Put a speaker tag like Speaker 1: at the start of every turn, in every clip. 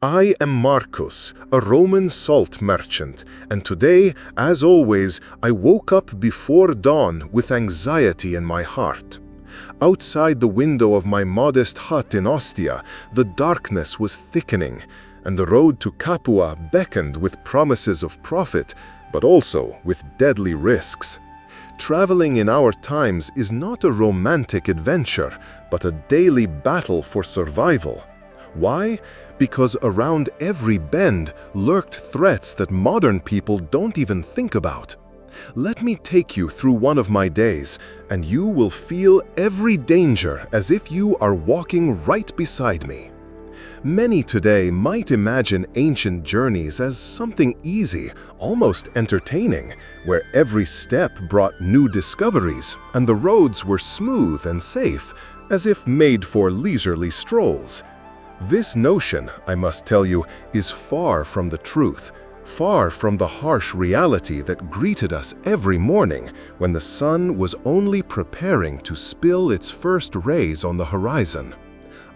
Speaker 1: I am Marcus, a Roman salt merchant, and today, as always, I woke up before dawn with anxiety in my heart. Outside the window of my modest hut in Ostia, the darkness was thickening, and the road to Capua beckoned with promises of profit, but also with deadly risks. Traveling in our times is not a romantic adventure, but a daily battle for survival. Why? Because around every bend lurked threats that modern people don't even think about. Let me take you through one of my days, and you will feel every danger as if you are walking right beside me. Many today might imagine ancient journeys as something easy, almost entertaining, where every step brought new discoveries and the roads were smooth and safe, as if made for leisurely strolls. This notion, I must tell you, is far from the truth, far from the harsh reality that greeted us every morning when the sun was only preparing to spill its first rays on the horizon.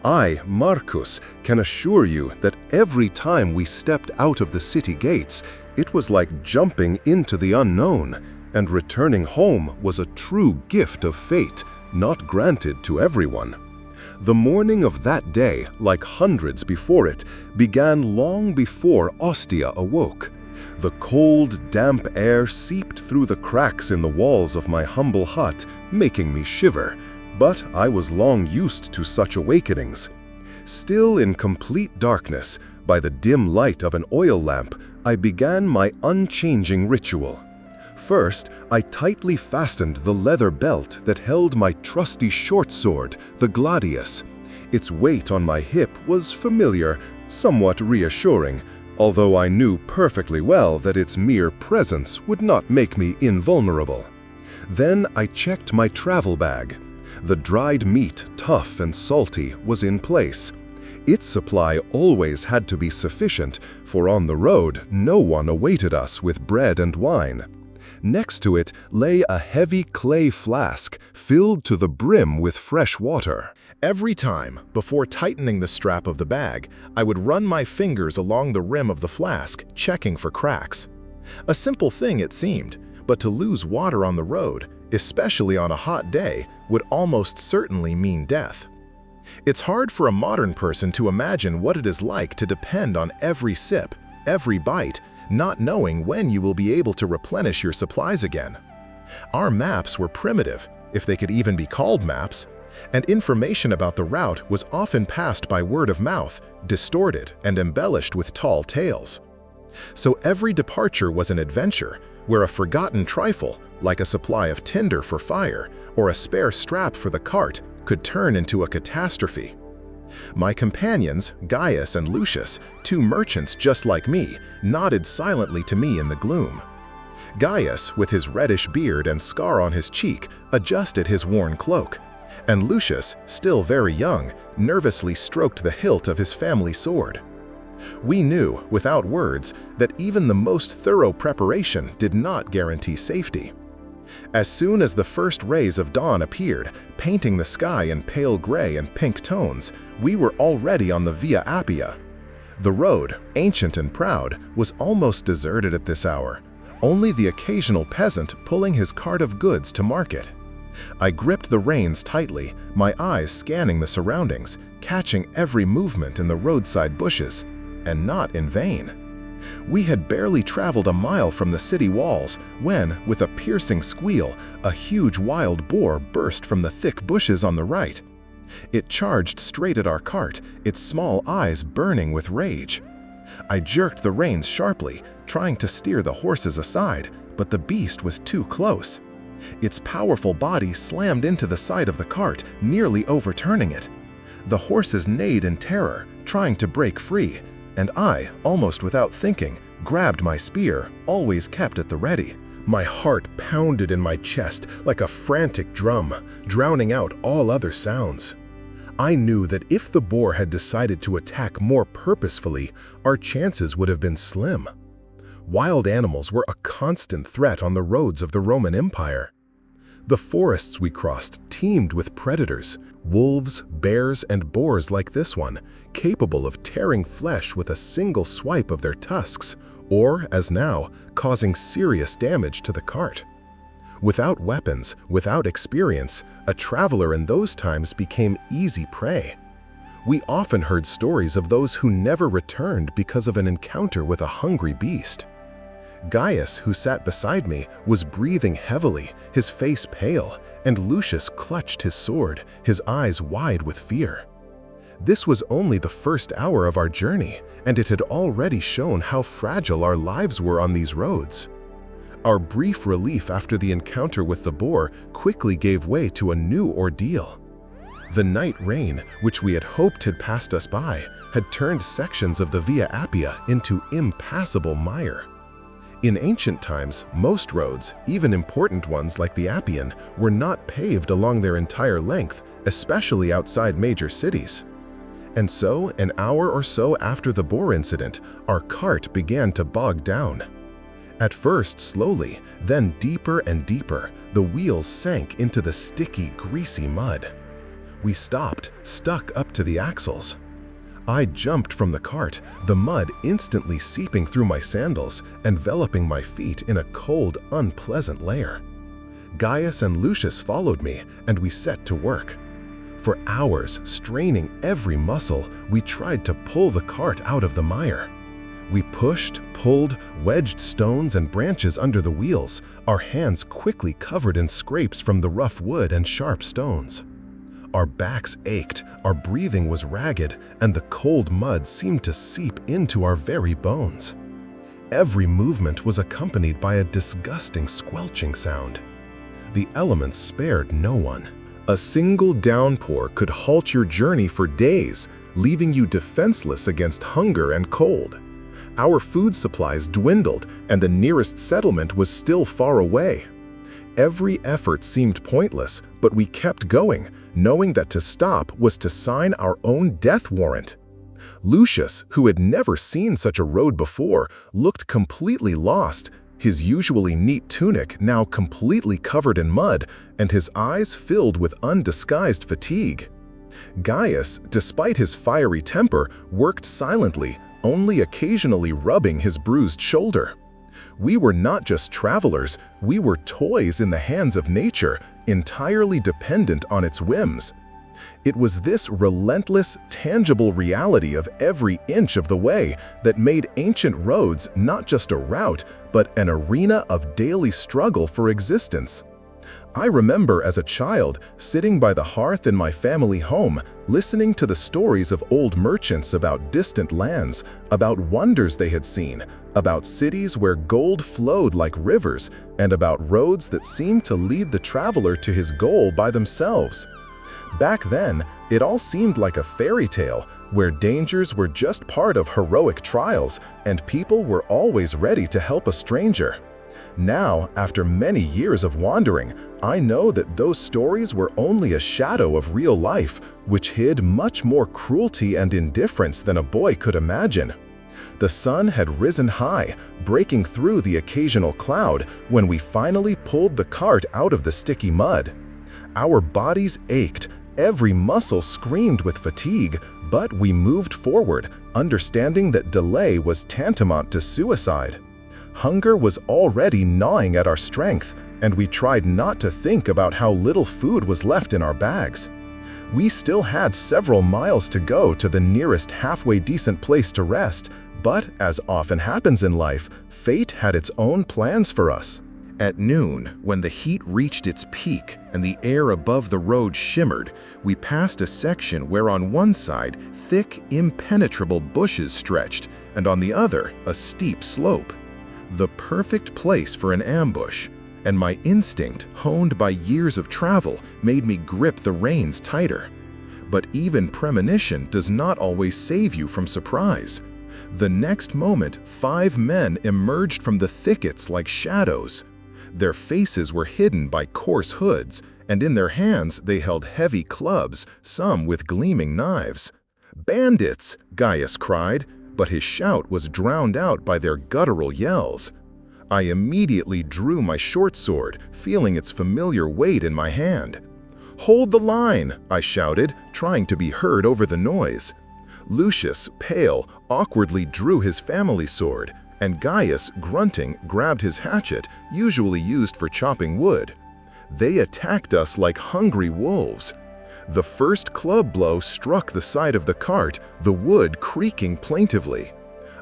Speaker 1: I, Marcus, can assure you that every time we stepped out of the city gates, it was like jumping into the unknown, and returning home was a true gift of fate, not granted to everyone. The morning of that day, like hundreds before it, began long before Ostia awoke. The cold, damp air seeped through the cracks in the walls of my humble hut, making me shiver. But I was long used to such awakenings. Still in complete darkness, by the dim light of an oil lamp, I began my unchanging ritual. First, I tightly fastened the leather belt that held my trusty short sword, the gladius. Its weight on my hip was familiar, somewhat reassuring, although I knew perfectly well that its mere presence would not make me invulnerable. Then I checked my travel bag. The dried meat, tough and salty, was in place. Its supply always had to be sufficient, for on the road no one awaited us with bread and wine. Next to it lay a heavy clay flask filled to the brim with fresh water. Every time, before tightening the strap of the bag, I would run my fingers along the rim of the flask, checking for cracks. A simple thing it seemed, but to lose water on the road, especially on a hot day, would almost certainly mean death. It's hard for a modern person to imagine what it is like to depend on every sip, every bite, not knowing when you will be able to replenish your supplies again. Our maps were primitive, if they could even be called maps, and information about the route was often passed by word of mouth, distorted and embellished with tall tales. So every departure was an adventure, where a forgotten trifle, like a supply of tinder for fire or a spare strap for the cart, could turn into a catastrophe. My companions, Gaius and Lucius, two merchants just like me, nodded silently to me in the gloom. Gaius, with his reddish beard and scar on his cheek, adjusted his worn cloak, and Lucius, still very young, nervously stroked the hilt of his family sword. We knew, without words, that even the most thorough preparation did not guarantee safety. As soon as the first rays of dawn appeared, painting the sky in pale gray and pink tones, we were already on the Via Appia. The road, ancient and proud, was almost deserted at this hour, only the occasional peasant pulling his cart of goods to market. I gripped the reins tightly, my eyes scanning the surroundings, catching every movement in the roadside bushes, and not in vain. We had barely traveled a mile from the city walls when, with a piercing squeal, a huge wild boar burst from the thick bushes on the right. It charged straight at our cart, its small eyes burning with rage. I jerked the reins sharply, trying to steer the horses aside, but the beast was too close. Its powerful body slammed into the side of the cart, nearly overturning it. The horses neighed in terror, trying to break free, and I, almost without thinking, grabbed my spear, always kept at the ready. My heart pounded in my chest like a frantic drum, drowning out all other sounds. I knew that if the boar had decided to attack more purposefully, our chances would have been slim. Wild animals were a constant threat on the roads of the Roman Empire. The forests we crossed teemed with predators, wolves, bears, and boars like this one, capable of tearing flesh with a single swipe of their tusks, or, as now, causing serious damage to the cart. Without weapons, without experience, a traveler in those times became easy prey. We often heard stories of those who never returned because of an encounter with a hungry beast. Gaius, who sat beside me, was breathing heavily, his face pale, and Lucius clutched his sword, his eyes wide with fear. This was only the first hour of our journey, and it had already shown how fragile our lives were on these roads. Our brief relief after the encounter with the boar quickly gave way to a new ordeal. The night rain, which we had hoped had passed us by, had turned sections of the Via Appia into impassable mire. In ancient times, most roads, even important ones like the Appian, were not paved along their entire length, especially outside major cities. And so, an hour or so after the boar incident, our cart began to bog down. At first slowly, then deeper and deeper, the wheels sank into the sticky, greasy mud. We stopped, stuck up to the axles. I jumped from the cart, the mud instantly seeping through my sandals, enveloping my feet in a cold, unpleasant layer. Gaius and Lucius followed me, and we set to work. For hours, straining every muscle, we tried to pull the cart out of the mire. We pushed, pulled, wedged stones and branches under the wheels, our hands quickly covered in scrapes from the rough wood and sharp stones. Our backs ached, our breathing was ragged, and the cold mud seemed to seep into our very bones. Every movement was accompanied by a disgusting squelching sound. The elements spared no one. A single downpour could halt your journey for days, leaving you defenseless against hunger and cold. Our food supplies dwindled, and the nearest settlement was still far away. Every effort seemed pointless, but we kept going, knowing that to stop was to sign our own death warrant. Lucius, who had never seen such a road before, looked completely lost, his usually neat tunic now completely covered in mud, and his eyes filled with undisguised fatigue. Gaius, despite his fiery temper, worked silently, only occasionally rubbing his bruised shoulder. We were not just travelers, we were toys in the hands of nature, entirely dependent on its whims. It was this relentless, tangible reality of every inch of the way that made ancient roads not just a route, but an arena of daily struggle for existence. I remember as a child sitting by the hearth in my family home, listening to the stories of old merchants about distant lands, about wonders they had seen, about cities where gold flowed like rivers, and about roads that seemed to lead the traveler to his goal by themselves. Back then, it all seemed like a fairy tale, where dangers were just part of heroic trials, and people were always ready to help a stranger. Now, after many years of wandering, I know that those stories were only a shadow of real life, which hid much more cruelty and indifference than a boy could imagine. The sun had risen high, breaking through the occasional cloud when we finally pulled the cart out of the sticky mud. Our bodies ached, every muscle screamed with fatigue, but we moved forward, understanding that delay was tantamount to suicide. Hunger was already gnawing at our strength, and we tried not to think about how little food was left in our bags. We still had several miles to go to the nearest halfway decent place to rest, but as often happens in life, fate had its own plans for us. At noon, when the heat reached its peak and the air above the road shimmered, we passed a section where on one side thick, impenetrable bushes stretched, and on the other a steep slope. The perfect place for an ambush, and my instinct, honed by years of travel, made me grip the reins tighter. But even premonition does not always save you from surprise. The next moment, 5 men emerged from the thickets like shadows. Their faces were hidden by coarse hoods, and in their hands they held heavy clubs, some with gleaming knives. "Bandits!" Gaius cried, but his shout was drowned out by their guttural yells. I immediately drew my short sword, feeling its familiar weight in my hand. "Hold the line!" I shouted, trying to be heard over the noise. Lucius, pale, awkwardly drew his family sword, and Gaius, grunting, grabbed his hatchet, usually used for chopping wood. They attacked us like hungry wolves. The first club blow struck the side of the cart, the wood creaking plaintively.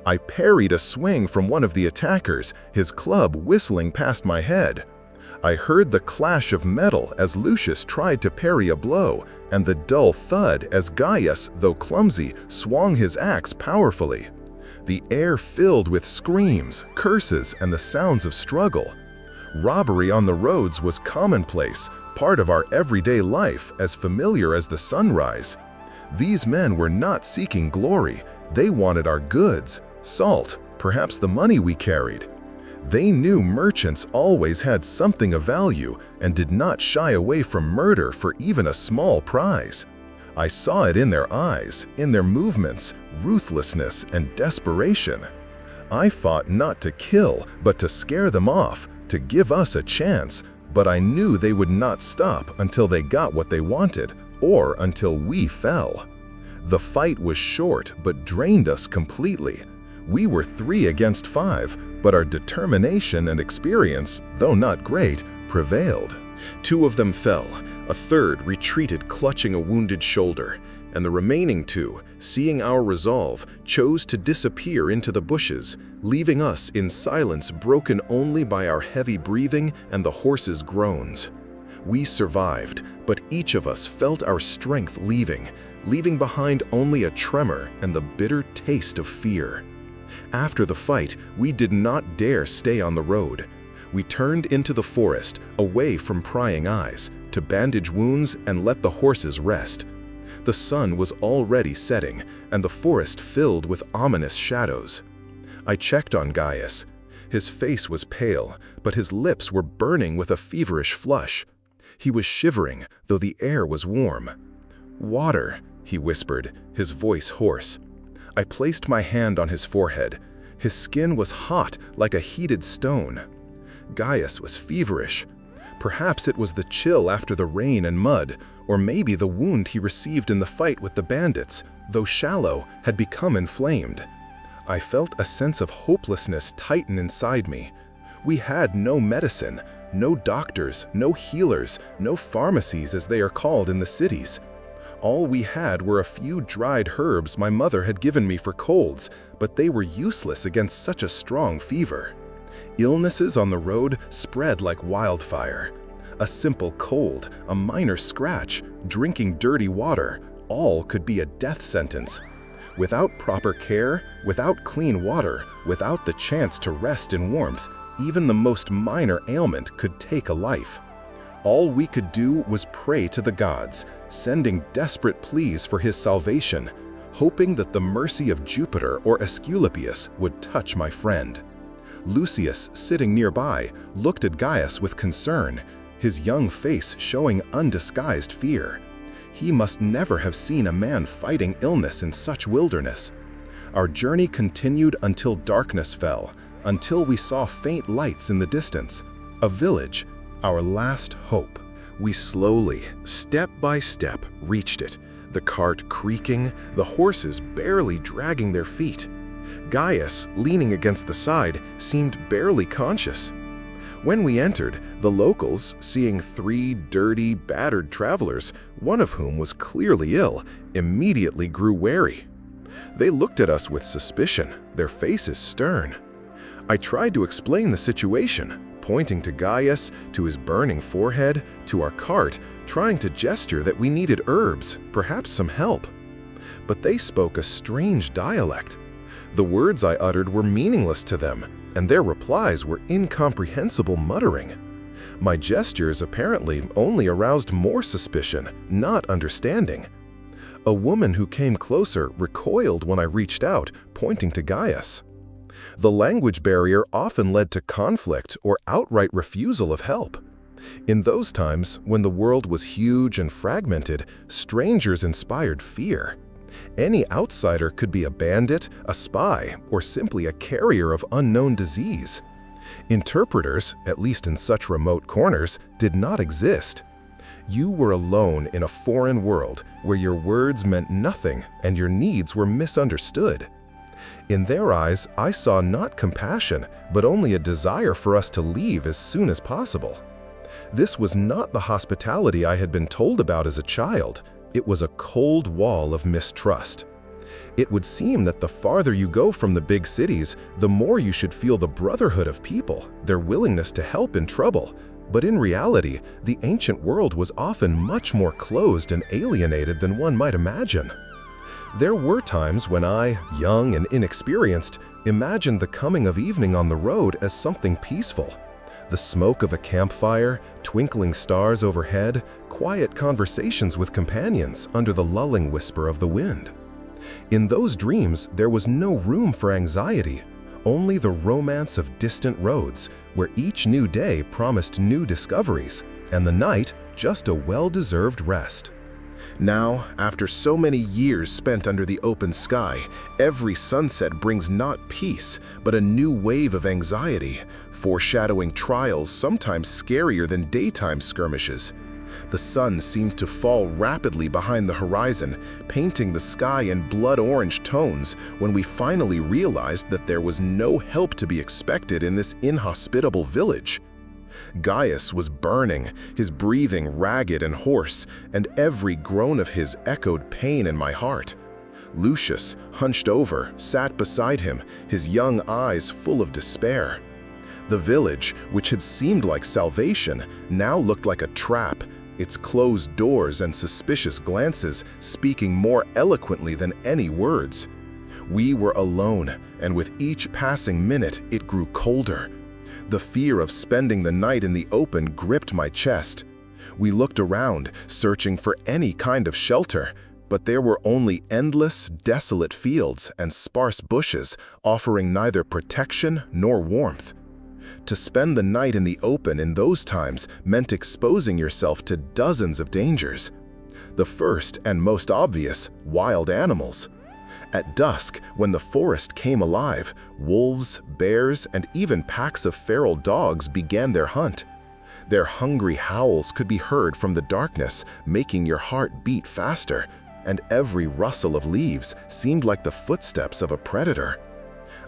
Speaker 1: I parried a swing from one of the attackers, his club whistling past my head. I heard the clash of metal as Lucius tried to parry a blow, and the dull thud as Gaius, though clumsy, swung his axe powerfully. The air filled with screams, curses, and the sounds of struggle. Robbery on the roads was commonplace, part of our everyday life, as familiar as the sunrise. These men were not seeking glory, they wanted our goods, salt, perhaps the money we carried. They knew merchants always had something of value and did not shy away from murder for even a small prize. I saw it in their eyes, in their movements, ruthlessness, and desperation. I fought not to kill, but to scare them off, to give us a chance, but I knew they would not stop until they got what they wanted, or until we fell. The fight was short, but drained us completely. We were 3 against 5, but our determination and experience, though not great, prevailed. 2 of them fell, a third retreated clutching a wounded shoulder, and the remaining 2, seeing our resolve, chose to disappear into the bushes, leaving us in silence broken only by our heavy breathing and the horses' groans. We survived, but each of us felt our strength leaving behind only a tremor and the bitter taste of fear. After the fight, we did not dare stay on the road. We turned into the forest, away from prying eyes, to bandage wounds and let the horses rest. The sun was already setting, and the forest filled with ominous shadows. I checked on Gaius. His face was pale, but his lips were burning with a feverish flush. He was shivering, though the air was warm. "Water," he whispered, his voice hoarse. I placed my hand on his forehead. His skin was hot, like a heated stone. Gaius was feverish. Perhaps it was the chill after the rain and mud, or maybe the wound he received in the fight with the bandits, though shallow, had become inflamed. I felt a sense of hopelessness tighten inside me. We had no medicine, no doctors, no healers, no pharmacies as they are called in the cities. All we had were a few dried herbs my mother had given me for colds, but they were useless against such a strong fever. Illnesses on the road spread like wildfire. A simple cold, a minor scratch, drinking dirty water, all could be a death sentence. Without proper care, without clean water, without the chance to rest in warmth, even the most minor ailment could take a life. All we could do was pray to the gods, sending desperate pleas for his salvation, hoping that the mercy of Jupiter or Asclepius would touch my friend. Lucius, sitting nearby, looked at Gaius with concern, his young face showing undisguised fear. He must never have seen a man fighting illness in such wilderness. Our journey continued until darkness fell, until we saw faint lights in the distance. A village, our last hope. We slowly, step by step, reached it, the cart creaking, the horses barely dragging their feet. Gaius, leaning against the side, seemed barely conscious. When we entered, the locals, seeing 3 dirty, battered travelers, one of whom was clearly ill, immediately grew wary. They looked at us with suspicion, their faces stern. I tried to explain the situation, pointing to Gaius, to his burning forehead, to our cart, trying to gesture that we needed herbs, perhaps some help. But they spoke a strange dialect. The words I uttered were meaningless to them, and their replies were incomprehensible muttering. My gestures apparently only aroused more suspicion, not understanding. A woman who came closer recoiled when I reached out, pointing to Gaius. The language barrier often led to conflict or outright refusal of help. In those times, when the world was huge and fragmented, strangers inspired fear. Any outsider could be a bandit, a spy, or simply a carrier of unknown disease. Interpreters, at least in such remote corners, did not exist. You were alone in a foreign world where your words meant nothing and your needs were misunderstood. In their eyes, I saw not compassion, but only a desire for us to leave as soon as possible. This was not the hospitality I had been told about as a child. It was a cold wall of mistrust. It would seem that the farther you go from the big cities, the more you should feel the brotherhood of people, their willingness to help in trouble. But in reality, the ancient world was often much more closed and alienated than one might imagine. There were times when I, young and inexperienced, imagined the coming of evening on the road as something peaceful. The smoke of a campfire, twinkling stars overhead, quiet conversations with companions under the lulling whisper of the wind. In those dreams, there was no room for anxiety, only the romance of distant roads, where each new day promised new discoveries, and the night just a well-deserved rest. Now, after so many years spent under the open sky, every sunset brings not peace, but a new wave of anxiety, foreshadowing trials sometimes scarier than daytime skirmishes. The sun seemed to fall rapidly behind the horizon, painting the sky in blood-orange tones when we finally realized that there was no help to be expected in this inhospitable village. Gaius was burning, his breathing ragged and hoarse, and every groan of his echoed pain in my heart. Lucius, hunched over, sat beside him, his young eyes full of despair. The village, which had seemed like salvation, now looked like a trap, its closed doors and suspicious glances speaking more eloquently than any words. We were alone, and with each passing minute it grew colder. The fear of spending the night in the open gripped my chest. We looked around, searching for any kind of shelter, but there were only endless, desolate fields and sparse bushes, offering neither protection nor warmth. To spend the night in the open in those times meant exposing yourself to dozens of dangers. The first and most obvious, wild animals. At dusk, when the forest came alive, wolves, bears, and even packs of feral dogs began their hunt. Their hungry howls could be heard from the darkness, making your heart beat faster, and every rustle of leaves seemed like the footsteps of a predator.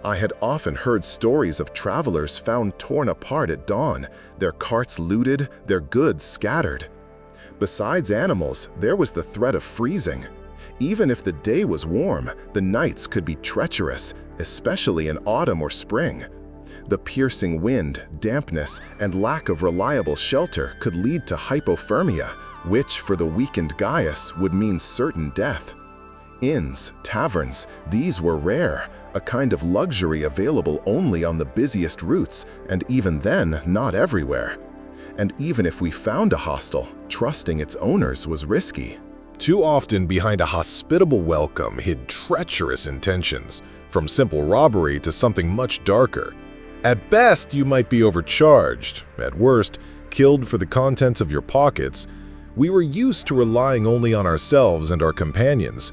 Speaker 1: I had often heard stories of travelers found torn apart at dawn, their carts looted, their goods scattered. Besides animals, there was the threat of freezing. Even if the day was warm, the nights could be treacherous, especially in autumn or spring. The piercing wind, dampness, and lack of reliable shelter could lead to hypothermia, which, for the weakened Gaius, would mean certain death. Inns, taverns, these were rare, a kind of luxury available only on the busiest routes, and even then, not everywhere. And even if we found a hostel, trusting its owners was risky.
Speaker 2: Too often behind a hospitable welcome hid treacherous intentions, from simple robbery to something much darker. At best, you might be overcharged, at worst, killed for the contents of your pockets. We were used to relying only on ourselves and our companions.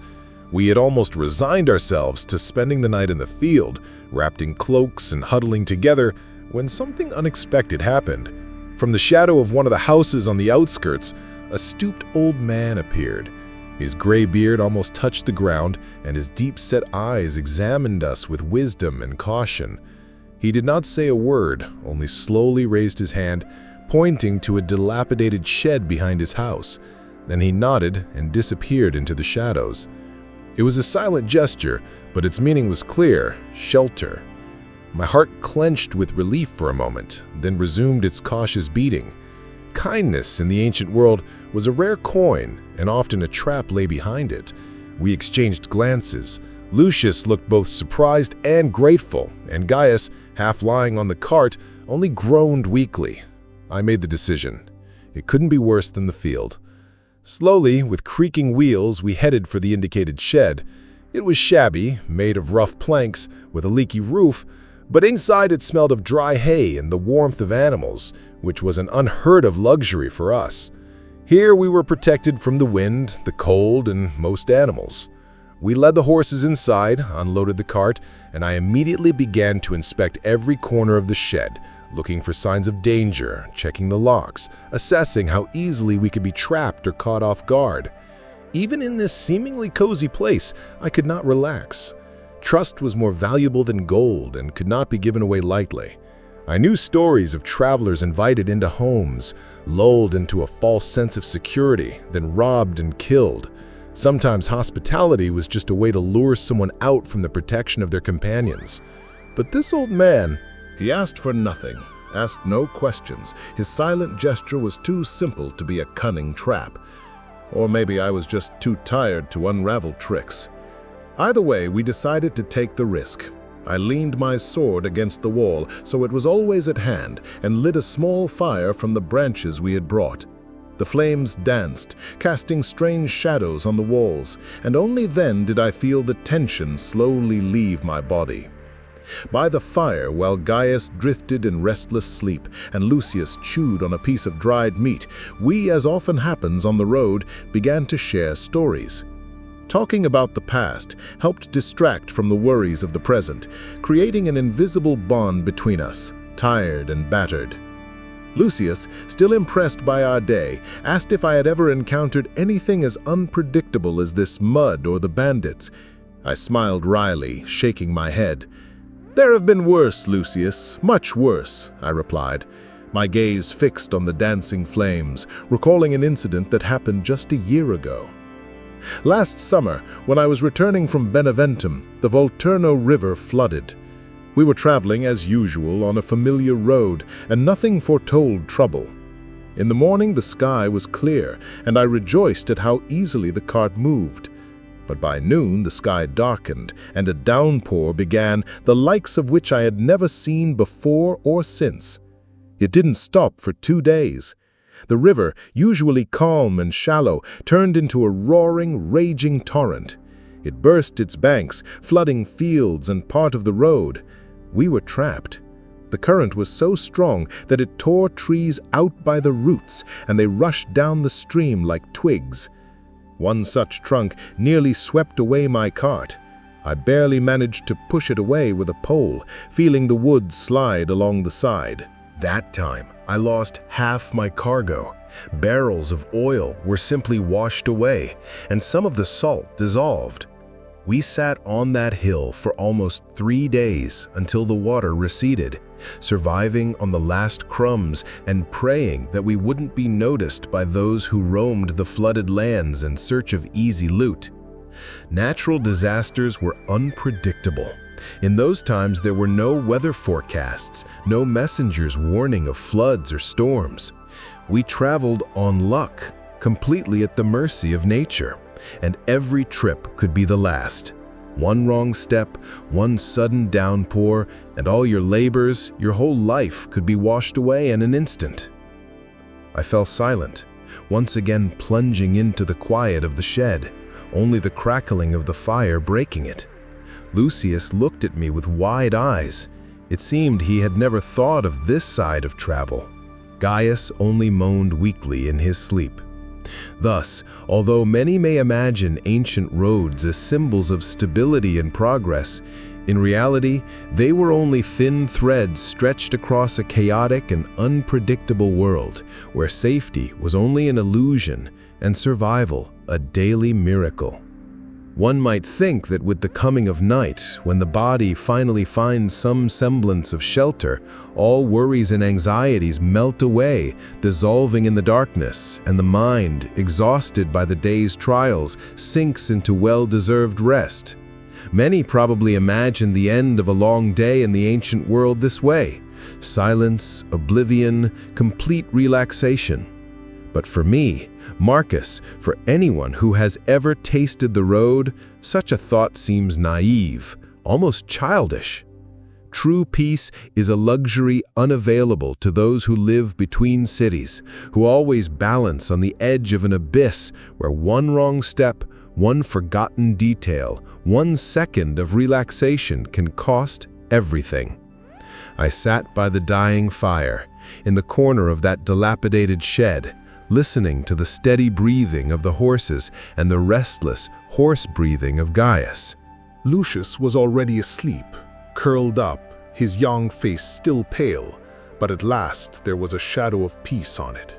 Speaker 2: We had almost resigned ourselves to spending the night in the field, wrapped in cloaks and huddling together, when something unexpected happened. From the shadow of one of the houses on the outskirts, a stooped old man appeared. His gray beard almost touched the ground, and his deep-set eyes examined us with wisdom and caution. He did not say a word, only slowly raised his hand, pointing to a dilapidated shed behind his house. Then he nodded and disappeared into the shadows. It was a silent gesture, but its meaning was clear: shelter. My heart clenched with relief for a moment, then resumed its cautious beating. Kindness in the ancient world was a rare coin, and often a trap lay behind it. We exchanged glances. Lucius looked both surprised and grateful, and Gaius, half lying on the cart, only groaned weakly. I made the decision. It couldn't be worse than the field. Slowly, with creaking wheels, we headed for the indicated shed. It was shabby, made of rough planks, with a leaky roof, but inside it smelled of dry hay and the warmth of animals, which was an unheard-of luxury for us. Here we were protected from the wind, the cold, and most animals. We led the horses inside, unloaded the cart, and I immediately began to inspect every corner of the shed, looking for signs of danger, checking the locks, assessing how easily we could be trapped or caught off guard. Even in this seemingly cozy place, I could not relax. Trust was more valuable than gold and could not be given away lightly. I knew stories of travelers invited into homes, lulled into a false sense of security, then robbed and killed. Sometimes hospitality was just a way to lure someone out from the protection of their companions. But this old man,
Speaker 3: he asked for nothing, asked no questions. His silent gesture was too simple to be a cunning trap. Or maybe I was just too tired to unravel tricks. Either way, we decided to take the risk. I leaned my sword against the wall, so it was always at hand, and lit a small fire from the branches we had brought. The flames danced, casting strange shadows on the walls, and only then did I feel the tension slowly leave my body. By the fire, while Gaius drifted in restless sleep and Lucius chewed on a piece of dried meat, we, as often happens on the road, began to share stories. Talking about the past helped distract from the worries of the present, creating an invisible bond between us, tired and battered. Lucius, still impressed by our day, asked if I had ever encountered anything as unpredictable as this mud or the bandits. I smiled wryly, shaking my head. "There have been worse, Lucius, much worse," I replied, my gaze fixed on the dancing flames, recalling an incident that happened just a year ago. Last summer, when I was returning from Beneventum, the Volturno River flooded. We were traveling as usual on a familiar road, and nothing foretold trouble. In the morning the sky was clear, and I rejoiced at how easily the cart moved. But by noon the sky darkened, and a downpour began, the likes of which I had never seen before or since. It didn't stop for 2 days. The river, usually calm and shallow, turned into a roaring, raging torrent. It burst its banks, flooding fields and part of the road. We were trapped. The current was so strong that it tore trees out by the roots, and they rushed down the stream like twigs. One such trunk nearly swept away my cart. I barely managed to push it away with a pole, feeling the wood slide along the side.
Speaker 2: that time I lost half my cargo. Barrels of oil were simply washed away, and some of the salt dissolved. We sat on that hill for almost 3 days until the water receded, surviving on the last crumbs and praying that we wouldn't be noticed by those who roamed the flooded lands in search of easy loot. Natural disasters were unpredictable. In those times, there were no weather forecasts, no messengers warning of floods or storms. We traveled on luck, completely at the mercy of nature, and every trip could be the last. One wrong step, one sudden downpour, and all your labors, your whole life could be washed away in an instant. I fell silent, once again plunging into the quiet of the shed, only the crackling of the fire breaking it. Lucius looked at me with wide eyes. It seemed he had never thought of this side of travel. Gaius only moaned weakly in his sleep. Thus, although many may imagine ancient roads as symbols of stability and progress, in reality, they were only thin threads stretched across a chaotic and unpredictable world, where safety was only an illusion and survival a daily miracle. One might think that with the coming of night, when the body finally finds some semblance of shelter, all worries and anxieties melt away, dissolving in the darkness, and the mind, exhausted by the day's trials, sinks into well-deserved rest. Many probably imagine the end of a long day in the ancient world this way: silence, oblivion, complete relaxation. But for me, Marcus, for anyone who has ever tasted the road, such a thought seems naive, almost childish. True peace is a luxury unavailable to those who live between cities, who always balance on the edge of an abyss where one wrong step, one forgotten detail, 1 second of relaxation can cost everything. I sat by the dying fire, in the corner of that dilapidated shed, listening to the steady breathing of the horses and the restless, hoarse breathing of Gaius.
Speaker 3: Lucius was already asleep, curled up, his young face still pale, But at last there was a shadow of peace on it.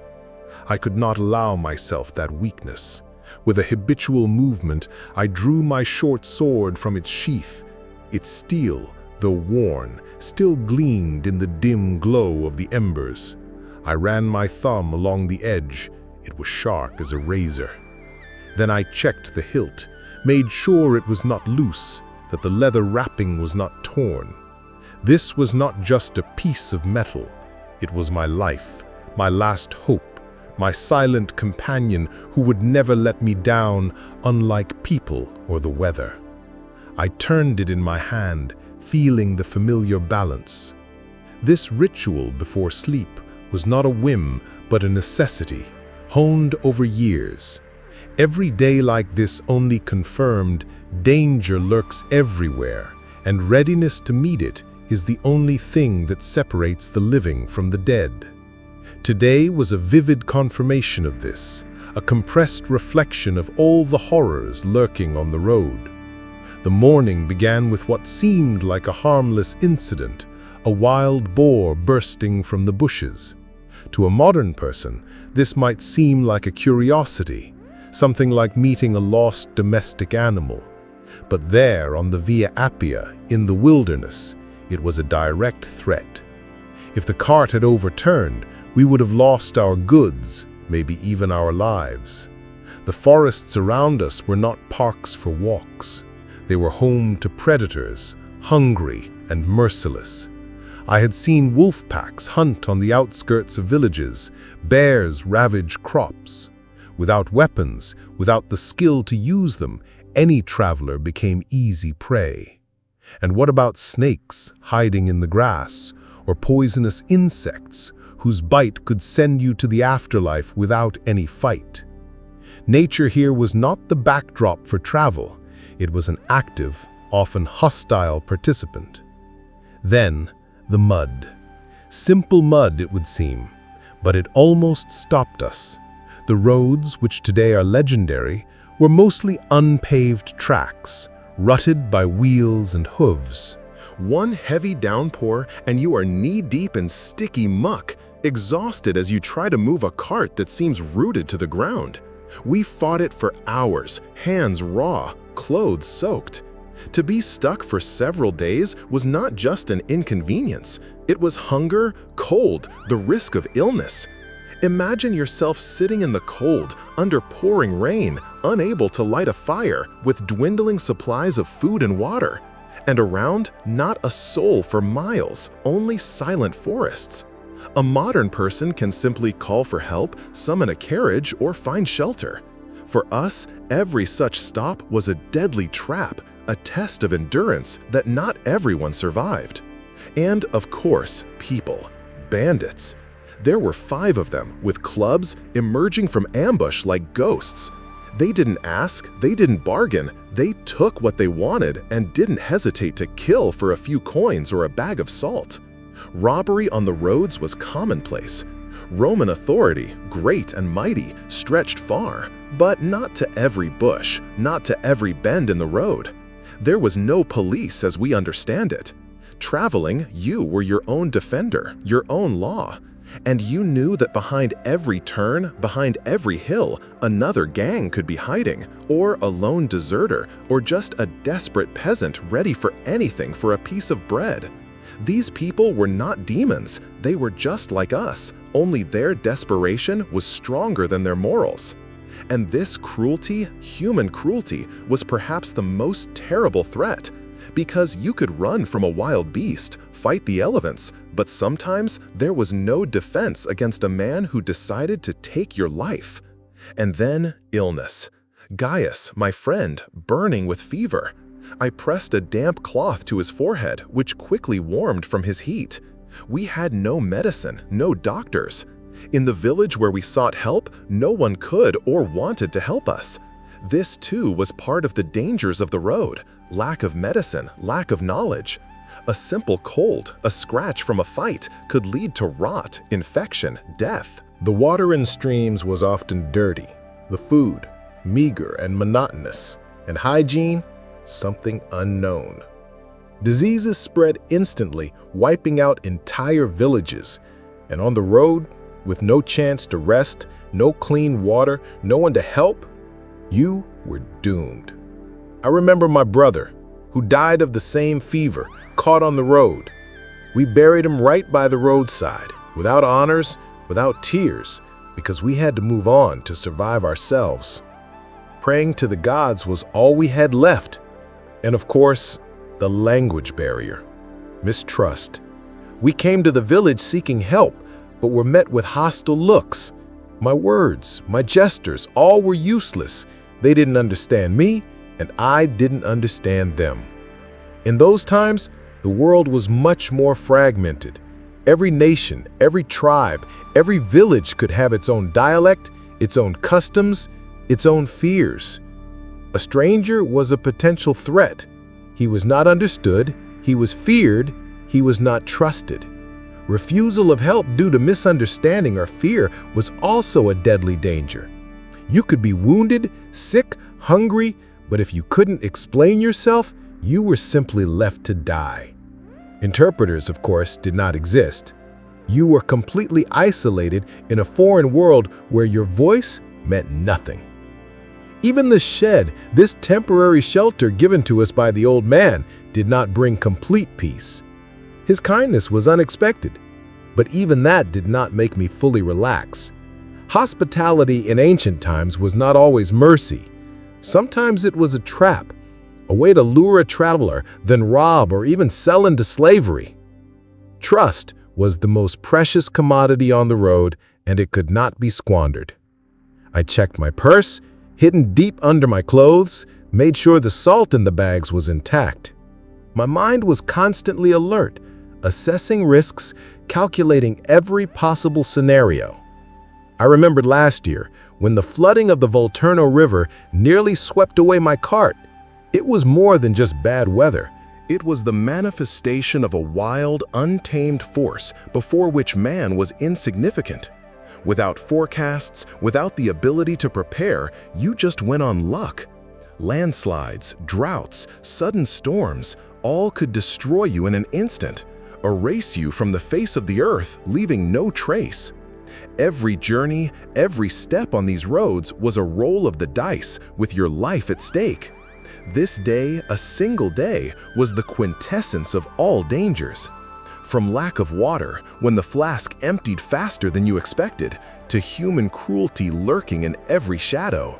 Speaker 3: I could not allow myself that weakness. With a habitual movement, I drew my short sword from its sheath. Its steel, though worn, still gleamed in the dim glow of the embers. I ran my thumb along the edge. It was sharp as a razor. Then I checked the hilt, made sure it was not loose, that the leather wrapping was not torn. This was not just a piece of metal. It was my life, my last hope, my silent companion who would never let me down, unlike people or the weather. I turned it in my hand, feeling the familiar balance. This ritual before sleep was not a whim, but a necessity, honed over years. Every day like this only confirmed danger lurks everywhere, and readiness to meet it is the only thing that separates the living from the dead. Today was a vivid confirmation of this, a compressed reflection of all the horrors lurking on the road. The morning began with what seemed like a harmless incident, a wild boar bursting from the bushes. To a modern person, this might seem like a curiosity, something like meeting a lost domestic animal. But there, on the Via Appia, in the wilderness, it was a direct threat. If the cart had overturned, we would have lost our goods, maybe even our lives. The forests around us were not parks for walks. They were home to predators, hungry and merciless. I had seen wolf packs hunt on the outskirts of villages, bears ravage crops. Without weapons, without the skill to use them, any traveler became easy prey. And what about snakes hiding in the grass, or poisonous insects whose bite could send you to the afterlife without any fight? Nature here was not the backdrop for travel. It was an active, often hostile participant. Then, the mud. Simple mud, it would seem, but it almost stopped us. The roads, which today are legendary, were mostly unpaved tracks, rutted by wheels and hooves.
Speaker 1: One heavy downpour and you are knee-deep in sticky muck, exhausted as you try to move a cart that seems rooted to the ground. We fought it for hours, hands raw, clothes soaked. To be stuck for several days was not just an inconvenience. It was hunger, cold, the risk of illness. Imagine yourself sitting in the cold, under pouring rain, unable to light a fire, with dwindling supplies of food and water. And around, not a soul for miles, only silent forests. A modern person can simply call for help, summon a carriage, or find shelter. For us, every such stop was a deadly trap, a test of endurance that not everyone survived. And, of course, people. Bandits. There were 5 of them, with clubs, emerging from ambush like ghosts. They didn't ask, they didn't bargain, they took what they wanted and didn't hesitate to kill for a few coins or a bag of salt. Robbery on the roads was commonplace. Roman authority, great and mighty, stretched far, but not to every bush, not to every bend in the road. There was no police as we understand it. Traveling, you were your own defender, your own law. And you knew that behind every turn, behind every hill, another gang could be hiding, or a lone deserter, or just a desperate peasant ready for anything for a piece of bread. These people were not demons, they were just like us, only their desperation was stronger than their morals. And this cruelty, human cruelty, was perhaps the most terrible threat. Because you could run from a wild beast, fight the elements, but sometimes there was no defense against a man who decided to take your life. And then illness. Gaius, my friend, burning with fever. I pressed a damp cloth to his forehead, which quickly warmed from his heat. We had no medicine, no doctors. In the village where we sought help, no one could or wanted to help us. This too was part of the dangers of the road. Lack of medicine, lack of knowledge. A simple cold, a scratch from a fight, could lead to rot, infection, death.
Speaker 3: The water in streams was often dirty, the food meager and monotonous, and hygiene something unknown.
Speaker 2: Diseases spread instantly, wiping out entire villages. And on the road, with no chance to rest, no clean water, no one to help, you were doomed. I remember my brother, who died of the same fever, caught on the road. We buried him right by the roadside, without honors, without tears, because we had to move on to survive ourselves. Praying to the gods was all we had left. And of course, the language barrier, mistrust. We came to the village seeking help, but were met with hostile looks. My words, my gestures, all were useless. They didn't understand me, and I didn't understand them. In those times, the world was much more fragmented. Every nation, every tribe, every village could have its own dialect, its own customs, its own fears. A stranger was a potential threat. He was not understood, he was feared, he was not trusted. Refusal of help due to misunderstanding or fear was also a deadly danger. You could be wounded, sick, hungry, but if you couldn't explain yourself, you were simply left to die. Interpreters, of course, did not exist. You were completely isolated in a foreign world where your voice meant nothing. Even the shed, this temporary shelter given to us by the old man, did not bring complete peace. His kindness was unexpected, but even that did not make me fully relax. Hospitality in ancient times was not always mercy. Sometimes it was a trap, a way to lure a traveler, then rob or even sell into slavery. Trust was the most precious commodity on the road, and it could not be squandered. I checked my purse, hidden deep under my clothes, made sure the salt in the bags was intact. My mind was constantly alert, assessing risks, calculating every possible scenario. I remembered last year, when the flooding of the Volturno River nearly swept away my cart. It was more than just bad weather.
Speaker 3: It was the manifestation of a wild, untamed force before which man was insignificant. Without forecasts, without the ability to prepare, you just went on luck. Landslides, droughts, sudden storms, all could destroy you in an instant, erase you from the face of the earth, leaving no trace. Every journey, every step on these roads was a roll of the dice with your life at stake. This day, a single day, was the quintessence of all dangers. From lack of water, when the flask emptied faster than you expected, to human cruelty lurking in every shadow.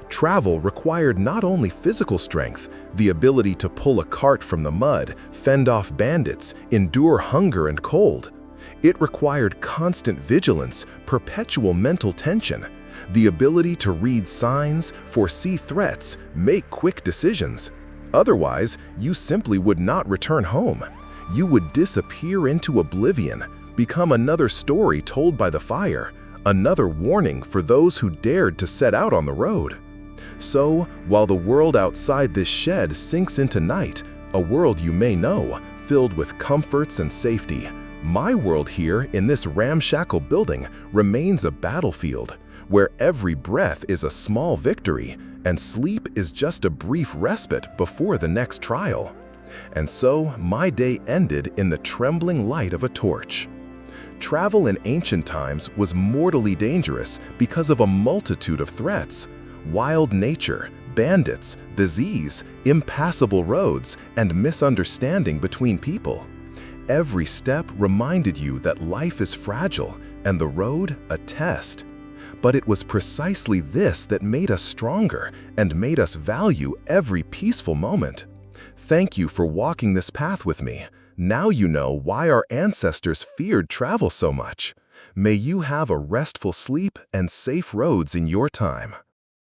Speaker 3: Travel required not only physical strength, the ability to pull a cart from the mud, fend off bandits, endure hunger and cold. It required constant vigilance, perpetual mental tension, the ability to read signs, foresee threats, make quick decisions. Otherwise, you simply would not return home. You would disappear into oblivion, become another story told by the fire, another warning for those who dared to set out on the road. So, while the world outside this shed sinks into night, a world you may know, filled with comforts and safety, my world here in this ramshackle building remains a battlefield, where every breath is a small victory, and sleep is just a brief respite before the next trial. And so, my day ended in the trembling light of a torch. Travel in ancient times was mortally dangerous because of a multitude of threats: wild nature, bandits, disease, impassable roads, and misunderstanding between people. Every step reminded you that life is fragile and the road a test. But it was precisely this that made us stronger and made us value every peaceful moment. Thank you for walking this path with me. Now you know why our ancestors feared travel so much. May you have a restful sleep and safe roads in your time.